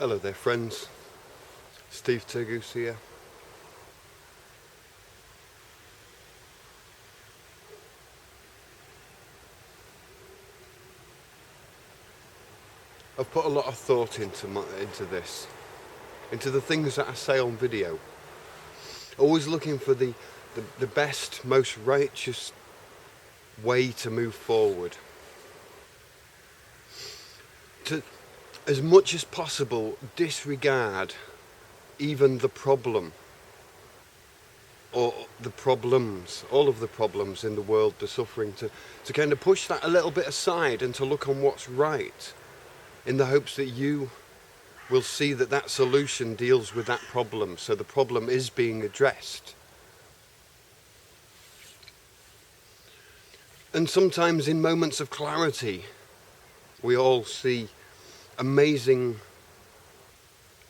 Hello there friends, Steve Turgoose here. I've put a lot of thought into this, into the things that I say on video. Always looking for the best, most righteous way to move forward. To, as much as possible, disregard even the problem or the problems, all of the problems in the world, the suffering, to kind of push that a little bit aside and to look on what's right, in the hopes that you will see that that solution deals with that problem, so the problem is being addressed. And sometimes in moments of clarity, we all see amazing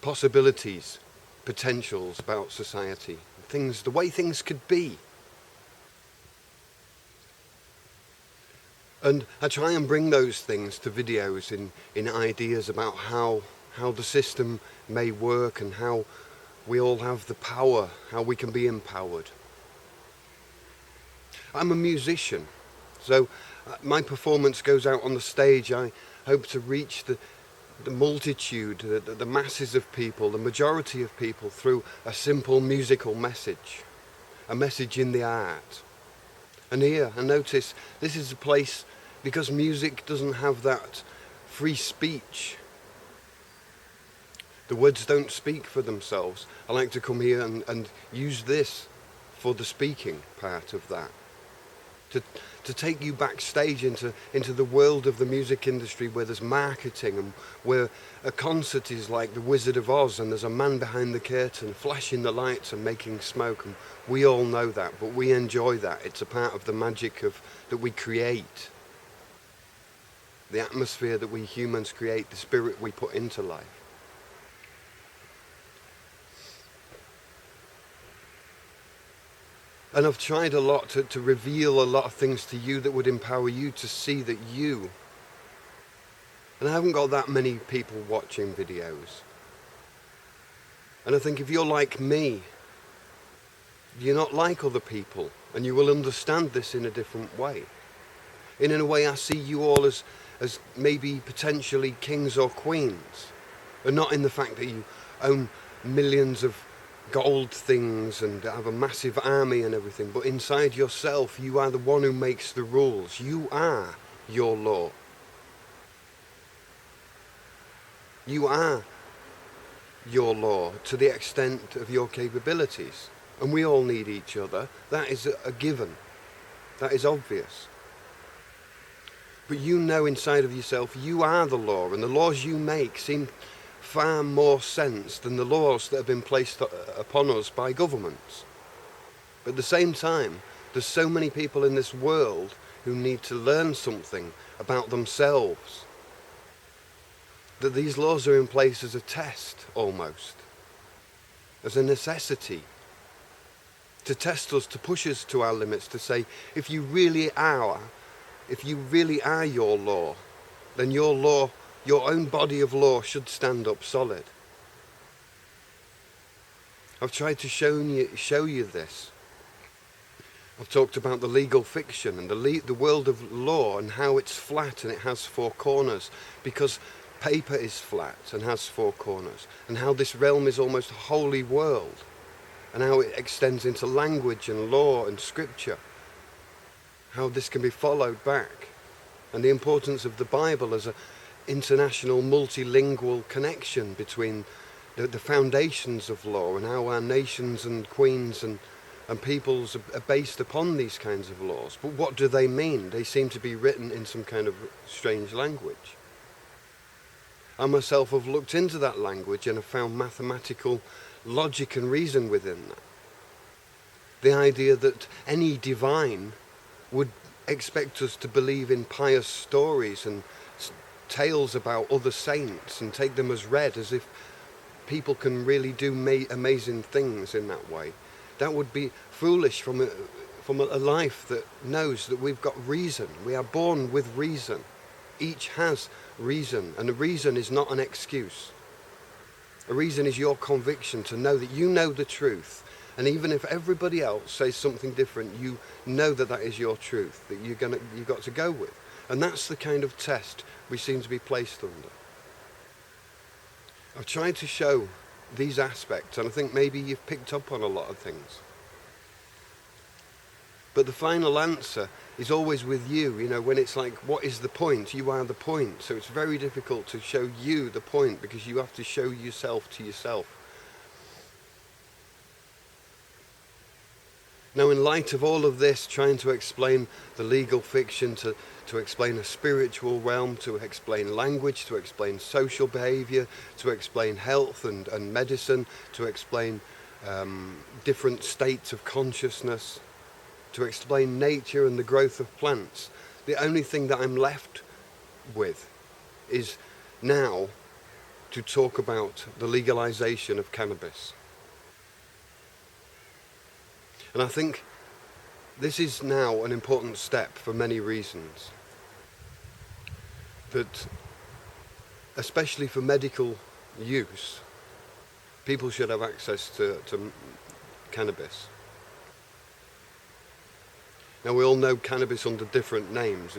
possibilities, potentials about society, things, the way things could be. And I try and bring those things to videos in ideas about how the system may work and how we all have the power, how we can be empowered. I'm a musician, so my performance goes out on the stage. I hope to reach the multitude, the masses of people, the majority of people through a simple musical message, a message in the art. And here, I notice this is a place, because music doesn't have that free speech. The words don't speak for themselves. I like to come here and use this for the speaking part of that. To take you backstage into the world of the music industry, where there's marketing and where a concert is like the Wizard of Oz and there's a man behind the curtain flashing the lights and making smoke, and we all know that, but we enjoy that. It's a part of the magic that we create, the atmosphere that we humans create, the spirit we put into life. And I've tried a lot to reveal a lot of things to you that would empower you to see that you, and I haven't got that many people watching videos, and I think if you're like me, you're not like other people, and you will understand this in a different way. In a way, I see you all as maybe potentially kings or queens, and not in the fact that you own millions of gold things and have a massive army and everything, but inside yourself you are the one who makes the rules. You are your law. You are your law to the extent of your capabilities, and we all need each other. That is a given. That is obvious. But you know inside of yourself you are the law, and the laws you make seem far more sense than the laws that have been placed upon us by governments. But at the same time, there's so many people in this world who need to learn something about themselves, that these laws are in place as a test, almost, as a necessity, to test us, to push us to our limits, to say, if you really are your law, then your law, your own body of law, should stand up solid. I've tried to show you this. I've talked about the legal fiction and the world of law, and how it's flat and it has four corners, because paper is flat and has four corners, and how this realm is almost a holy world, and how it extends into language and law and scripture, how this can be followed back, and the importance of the Bible as an international multilingual connection between the foundations of law, and how our nations and queens and peoples are based upon these kinds of laws. But what do they mean? They seem to be written in some kind of strange language. I myself have looked into that language and have found mathematical logic and reason within that. The idea that any divine would expect us to believe in pious stories and tales about other saints and take them as read, as if people can really do amazing things in that way. That would be foolish from a life that knows that we've got reason. We are born with reason. Each has reason, and reason is not an excuse. A reason is your conviction to know that you know the truth. And even if everybody else says something different, you know that that is your truth, that you've got to go with. And that's the kind of test we seem to be placed under. I've tried to show these aspects, and I think maybe you've picked up on a lot of things. But the final answer is always with you, when it's like, what is the point? You are the point. So it's very difficult to show you the point, because you have to show yourself to yourself. Now, in light of all of this, trying to explain the legal fiction, to explain a spiritual realm, to explain language, to explain social behaviour, to explain health and medicine, to explain different states of consciousness, to explain nature and the growth of plants, the only thing that I'm left with is now to talk about the legalization of cannabis. And I think this is now an important step for many reasons. That, especially for medical use, people should have access to cannabis. Now, we all know cannabis under different names.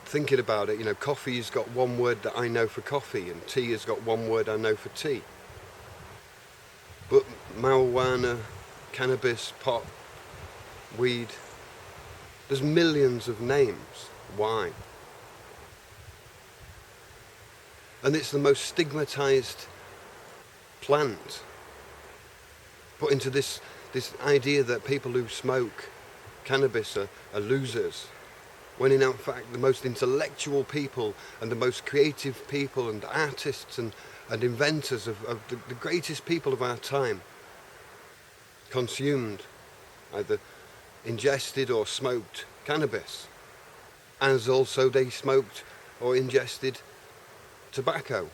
Thinking about it, coffee's got one word that I know for coffee, and tea has got one word I know for tea. But marijuana, cannabis, pot, weed, there's millions of names. Why? And it's the most stigmatized plant. Put into this idea that people who smoke cannabis are losers, when in fact the most intellectual people and the most creative people and artists and inventors of the greatest people of our time consumed, either ingested or smoked cannabis, as also they smoked or ingested tobacco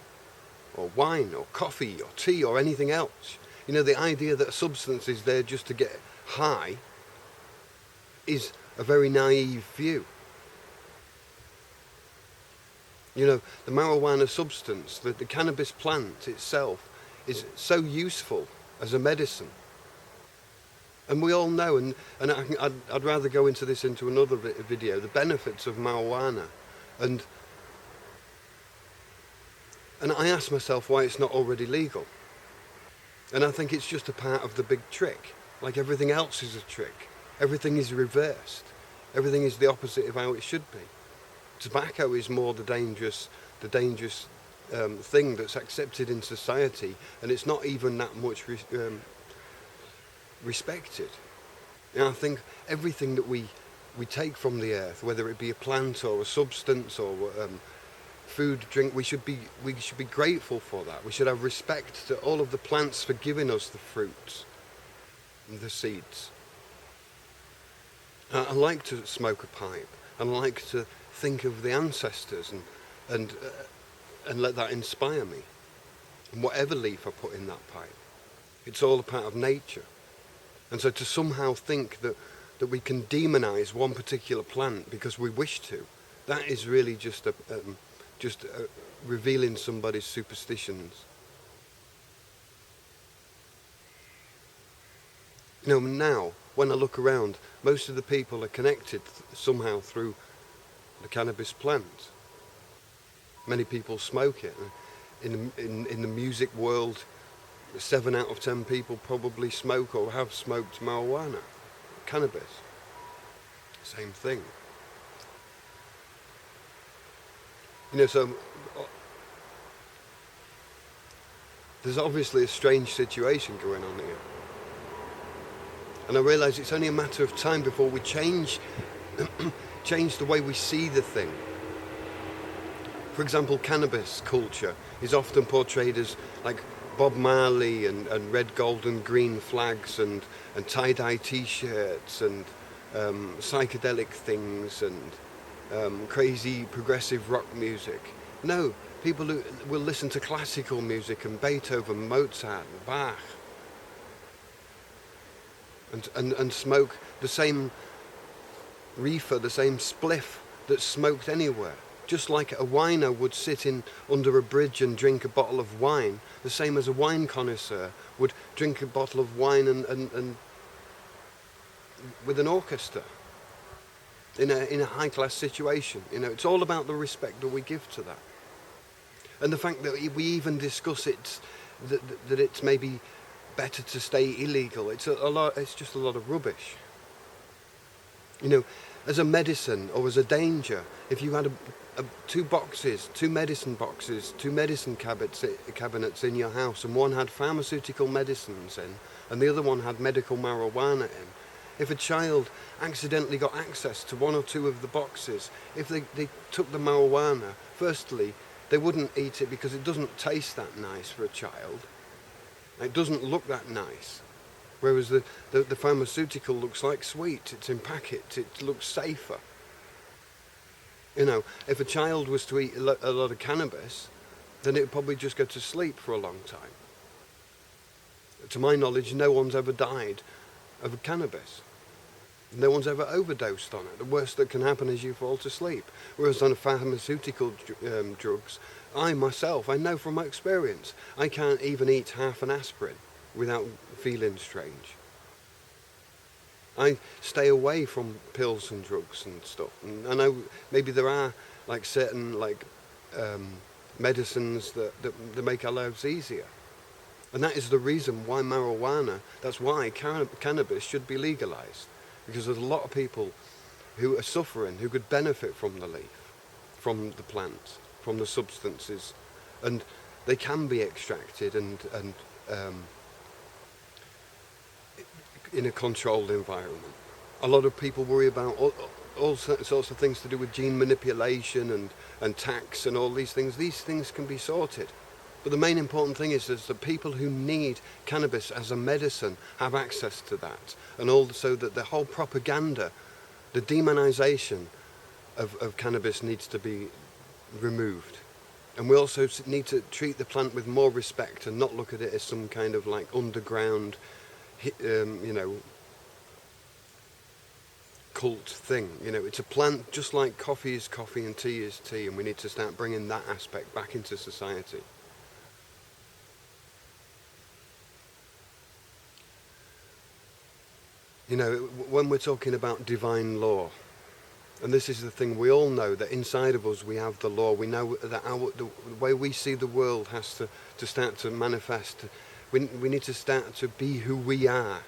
or wine or coffee or tea or anything else. The idea that a substance is there just to get high is a very naive view. The marijuana substance, the cannabis plant itself, is so useful as a medicine. And we all know, and I'd rather go into another video, the benefits of marijuana. And I ask myself why it's not already legal. And I think it's just a part of the big trick. Like everything else is a trick. Everything is reversed. Everything is the opposite of how it should be. Tobacco is more the dangerous thing that's accepted in society, and it's not even that much respected. I think everything that we take from the earth, whether it be a plant or a substance or food, drink, we should be grateful for that. We should have respect to all of the plants for giving us the fruits and the seeds. I like to smoke a pipe, and I like to think of the ancestors and let that inspire me. And whatever leaf I put in that pipe, it's all a part of nature. And so to somehow think that we can demonize one particular plant because we wish to, that is really just revealing somebody's superstitions. Now, when I look around, most of the people are connected somehow through the cannabis plant. Many people smoke it. In the music world, 7 out of 10 people probably smoke or have smoked marijuana, cannabis. Same thing. So there's obviously a strange situation going on here. And I realise it's only a matter of time before we change the way we see the thing. For example, cannabis culture is often portrayed as like Bob Marley and red, gold and green flags and tie-dye t-shirts and psychedelic things and crazy progressive rock music. No, people who will listen to classical music and Beethoven, Mozart, and Bach, and smoke the same reefer, the same spliff that's smoked anywhere. Just like a winer would sit in under a bridge and drink a bottle of wine, the same as a wine connoisseur would drink a bottle of wine and with an orchestra in a high class situation. It's all about the respect that we give to that, and the fact that we even discuss it, that it's maybe better to stay illegal. It's a lot. It's just a lot of rubbish. As a medicine or as a danger, if you had two medicine boxes, two medicine cabinets in your house, and one had pharmaceutical medicines in, and the other one had medical marijuana in, if a child accidentally got access to one or two of the boxes, if they took the marijuana, firstly, they wouldn't eat it because it doesn't taste that nice for a child. It doesn't look that nice. Whereas the pharmaceutical looks like sweet, it's in packets, it looks safer. If a child was to eat a lot of cannabis, then it would probably just go to sleep for a long time. To my knowledge, no one's ever died of cannabis. No one's ever overdosed on it. The worst that can happen is you fall to sleep. Whereas on pharmaceutical drugs, I know from my experience, I can't even eat half an aspirin without feeling strange. I stay away from pills and drugs and stuff. And I know maybe there are certain medicines that make our lives easier. And that is the reason why that's why cannabis should be legalized. Because there's a lot of people who are suffering, who could benefit from the leaf, from the plant, from the substances. And they can be extracted and in a controlled environment. A lot of people worry about all sorts of things to do with gene manipulation and tax and all these things. These things can be sorted. But the main important thing is that people who need cannabis as a medicine have access to that. And also that the whole propaganda, the demonization of cannabis needs to be removed. And we also need to treat the plant with more respect and not look at it as some kind of underground, cult thing. It's a plant just like coffee is coffee and tea is tea, and we need to start bringing that aspect back into society. When we're talking about divine law, and this is the thing, we all know that inside of us we have the law. We know that the way we see the world has to start to manifest. We need to start to be who we are.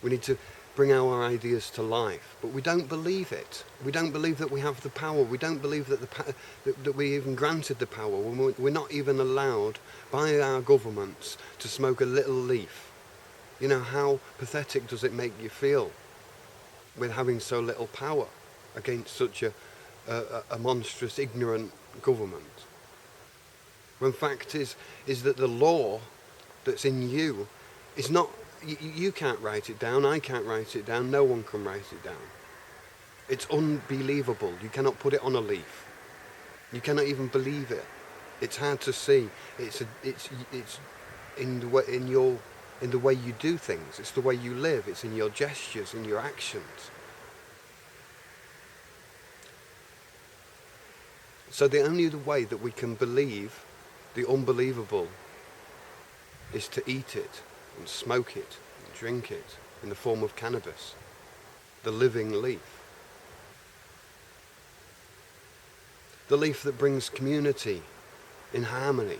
We need to bring our ideas to life, but we don't believe it. We don't believe that we have the power. We don't believe that we even granted the power. We're not even allowed by our governments to smoke a little leaf. How pathetic does it make you feel with having so little power against such a monstrous, ignorant government? When fact is that the law that's in you is not, you can't write it down, I can't write it down, no one can write it down. It's unbelievable. You cannot put it on a leaf. You cannot even believe it. It's hard to see. It's in the way you do things. It's the way you live. It's in your gestures, in your actions. So the only way that we can believe the unbelievable is to eat it and smoke it and drink it in the form of cannabis, the living leaf. The leaf that brings community in harmony.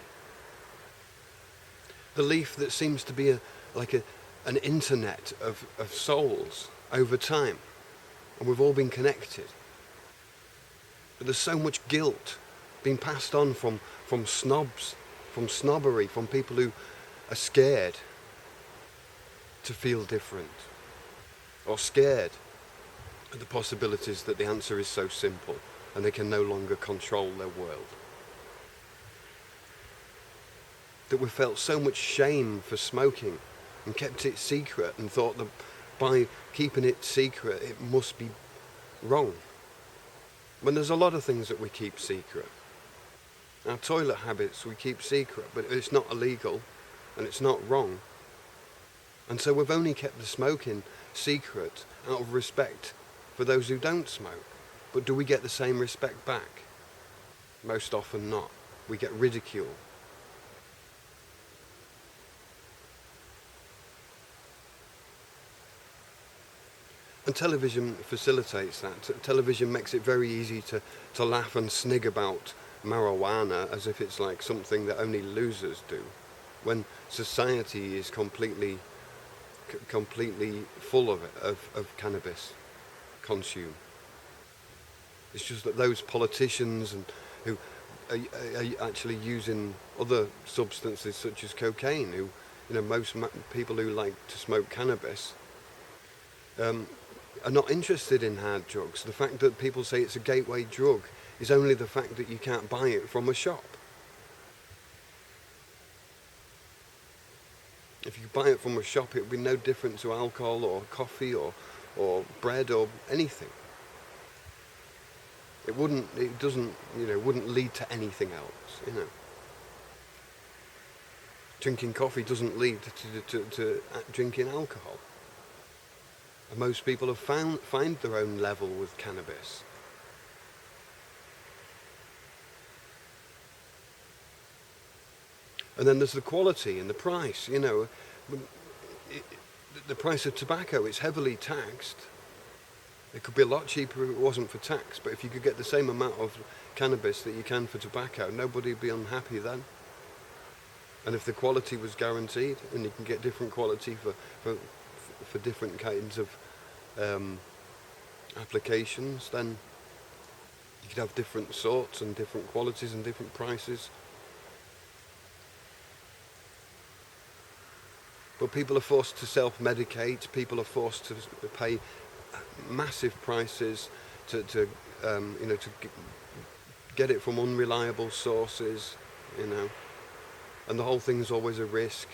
The leaf that seems to be an internet of souls over time. And we've all been connected. But there's so much guilt being passed on from snobs, from snobbery, from people who are scared to feel different. Or scared at the possibilities that the answer is so simple and they can no longer control their world. That we felt so much shame for smoking and kept it secret and thought that by keeping it secret it must be wrong. When there's a lot of things that we keep secret. Our toilet habits we keep secret, but it's not illegal and it's not wrong. And so we've only kept the smoking secret out of respect for those who don't smoke. But do we get the same respect back? Most often not. We get ridicule. And television facilitates that. Television makes it very easy to laugh and snig about marijuana as if it's like something that only losers do, when society is completely full of it, of cannabis consume. It's just that those politicians and who are actually using other substances such as cocaine, who, most people who like to smoke cannabis are not interested in hard drugs. The fact that people say it's a gateway drug is only the fact that you can't buy it from a shop. If you buy it from a shop, it would be no different to alcohol or coffee or bread or anything. It wouldn't lead to anything else, Drinking coffee doesn't lead to drinking alcohol. And most people have find their own level with cannabis. And then there's the quality and the price, the price of tobacco is heavily taxed. It could be a lot cheaper if it wasn't for tax, but if you could get the same amount of cannabis that you can for tobacco, nobody would be unhappy then. And if the quality was guaranteed, and you can get different quality for different kinds of applications, then you could have different sorts and different qualities and different prices. But people are forced to self-medicate. People are forced to pay massive prices to get it from unreliable sources, and the whole thing is always a risk,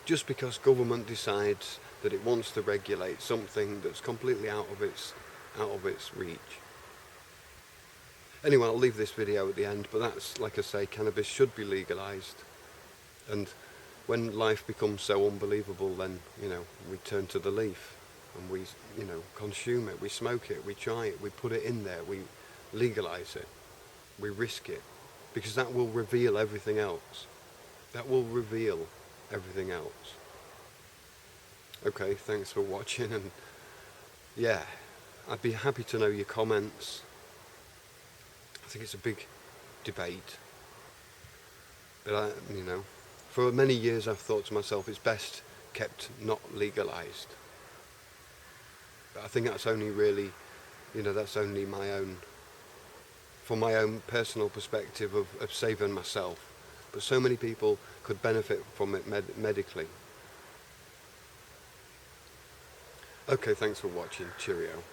just because government decides that it wants to regulate something that's completely out of its reach. Anyway, I'll leave this video at the end, but that's, like I say, cannabis should be legalized. And when life becomes so unbelievable, then, we turn to the leaf and we, consume it, we smoke it, we try it, we put it in there, we legalize it, we risk it, because that will reveal everything else. That will reveal everything else. Okay, thanks for watching, and yeah, I'd be happy to know your comments. I think it's a big debate, but for many years I've thought to myself it's best kept not legalized. But I think that's only really, that's only from my own personal perspective of saving myself. But so many people could benefit from it medically. Okay, thanks for watching. Cheerio.